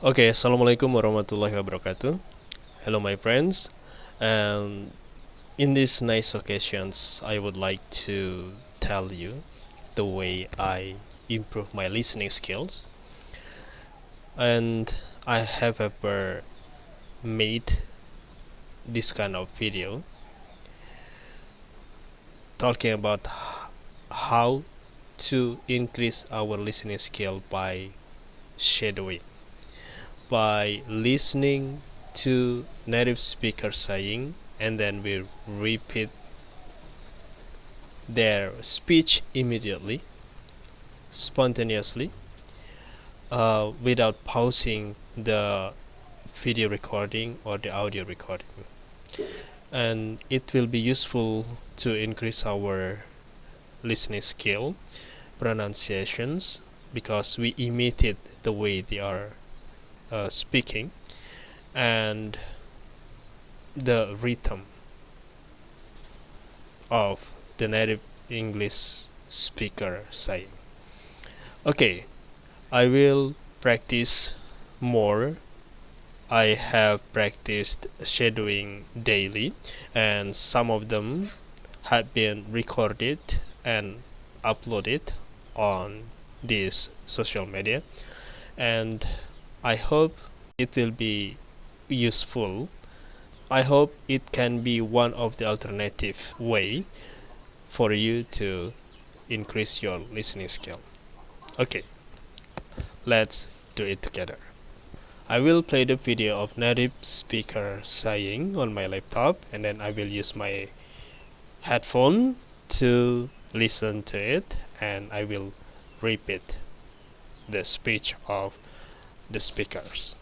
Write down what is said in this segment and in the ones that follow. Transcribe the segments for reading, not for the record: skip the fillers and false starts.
Okay, Assalamualaikum warahmatullahi wabarakatuh. Hello, my friends. And in these nice occasions, I would like to tell you the way I improve my listening skills. And I have ever made this kind of video talking about how to increase our listening skill by shadowing, by listening to native speakers saying, and then we repeat their speech immediately, spontaneously, without pausing the video recording or the audio recording. And it will be useful to increase our listening skill, pronunciations, because we imitate the way they are speaking, and the rhythm of the native English speaker saying. Okay, I will practice more. I have practiced shadowing daily, and some of them have been recorded and uploaded on this social media. And I hope it will be useful. I hope it can be one of the alternative way for you to increase your listening skill. Okay, let's do it together. I will play the video of native speaker saying on my laptop, and then I will use my headphone to listen to it, and I will repeat the speech of the speakers.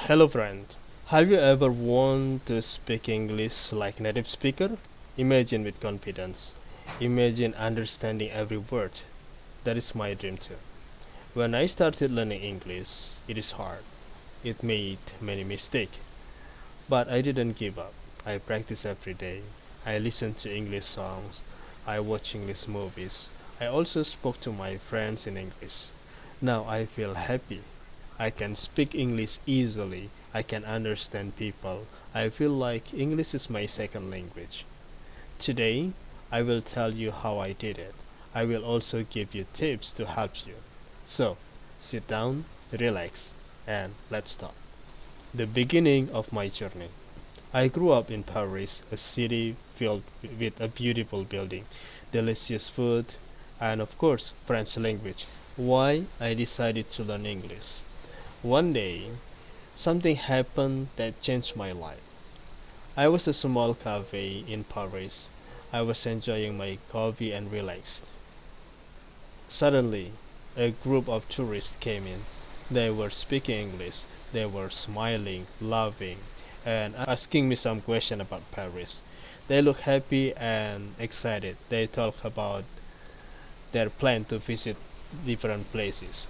Hello friend. Have you ever wanted to speak English like native speaker? Imagine with confidence. Imagine understanding every word. That is my dream too. When I started learning English, it is hard. It made many mistakes. But I didn't give up. I practice every day. I listen to English songs. I watch English movies. I also spoke to my friends in English. Now I feel happy. I can speak English easily. I can understand people. I feel like English is my second language. Today, I will tell you how I did it. I will also give you tips to help you. So, sit down, relax, and let's start. The beginning of my journey. I grew up in Paris, a city filled with a beautiful building, delicious food, and of course, French language. Why I decided to learn English. One day, something happened that changed my life. I was a small cafe in Paris. I was enjoying my coffee and relaxed. Suddenly, a group of tourists came in. They were speaking English. They were smiling, laughing, and asking me some question about Paris. They looked happy and excited. They talked about their plan to visit different places.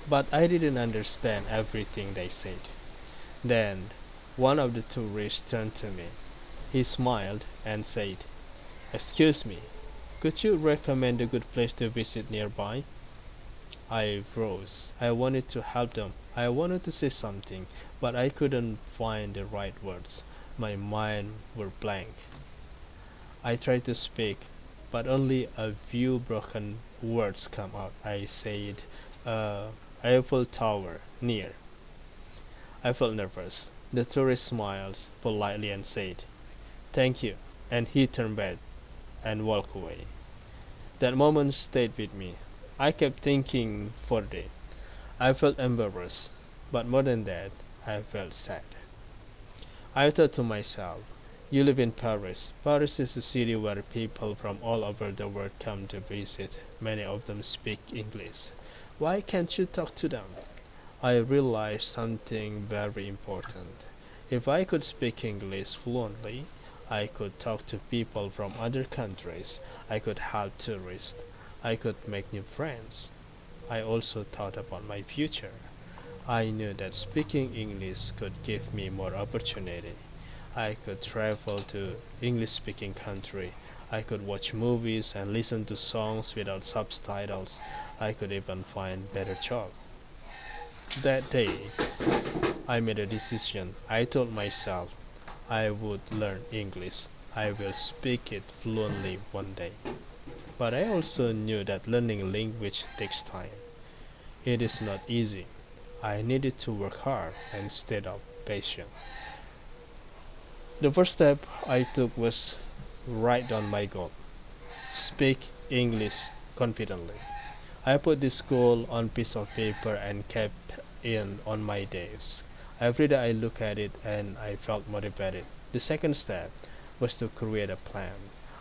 But I didn't understand everything they said. Then one of the tourists turned to me. He smiled and said, "Excuse me, could you recommend a good place to visit nearby?" I froze. I wanted to help them. I wanted to say something, but I couldn't find the right words. My mind were blank. I tried to speak, but only a few broken words come out. I said, Eiffel Tower, near. I felt nervous. The tourist smiled politely and said, "Thank you," and he turned back and walked away. That moment stayed with me. I kept thinking for days. I felt embarrassed, but more than that, I felt sad. I thought to myself, you live in Paris. Paris is a city where people from all over the world come to visit. Many of them speak English. Why can't you talk to them? I realized something very important. If I could speak English fluently, I could talk to people from other countries. I could help tourists. I could make new friends. I also thought about my future. I knew that speaking English could give me more opportunity. I could travel to English speaking country. I could watch movies and listen to songs without subtitles. I could even find better jobs. That day, I made a decision. I told myself I would learn English. I will speak it fluently one day. But I also knew that learning language takes time. It is not easy. I needed to work hard and stay patient. The first step I took was write down my goal. Speak English confidently. I put this goal on piece of paper and kept it on my desk. Every day I look at it and I felt motivated. The second step was to create a plan.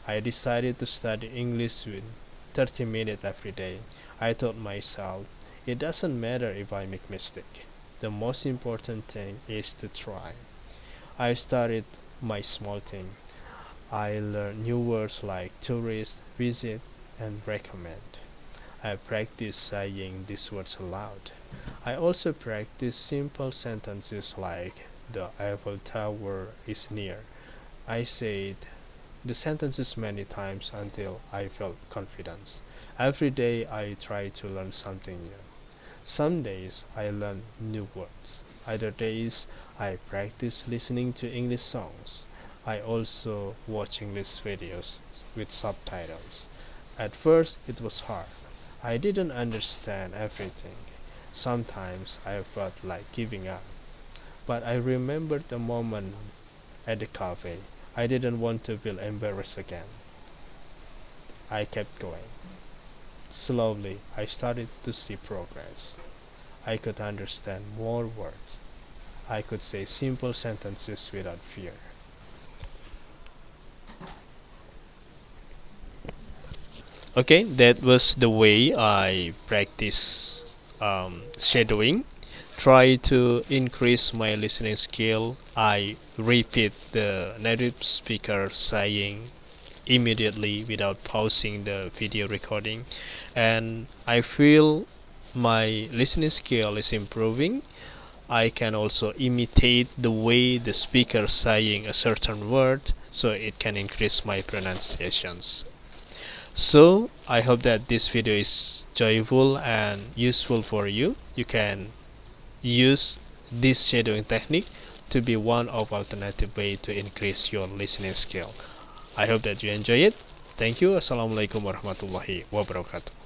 I decided to study English with 30 minutes every day. I told myself, it doesn't matter if I make mistake. The most important thing is to try. I started my small thing. I learned new words like tourist, visit, and recommend. I practiced saying these words aloud. I also practiced simple sentences like the Eiffel Tower is near. I said the sentences many times until I felt confidence. Every day I try to learn something new. Some days I learn new words. Other days I practice listening to English songs. I also watch English videos with subtitles. At first it was hard. I didn't understand everything. Sometimes I felt like giving up. But I remembered the moment at the cafe. I didn't want to feel embarrassed again. I kept going. Slowly, I started to see progress. I could understand more words. I could say simple sentences without fear. Okay, that was the way I practice shadowing. Try to increase my listening skill. I repeat the native speaker saying immediately without pausing the video recording, and I feel my listening skill is improving. I can also imitate the way the speaker saying a certain word so it can increase my pronunciations. So I hope that this video is joyful and useful for you. You can use this shadowing technique to be one of alternative way to increase your listening skill. I hope that you enjoy it. Thank you. Assalamualaikum warahmatullahi wabarakatuh.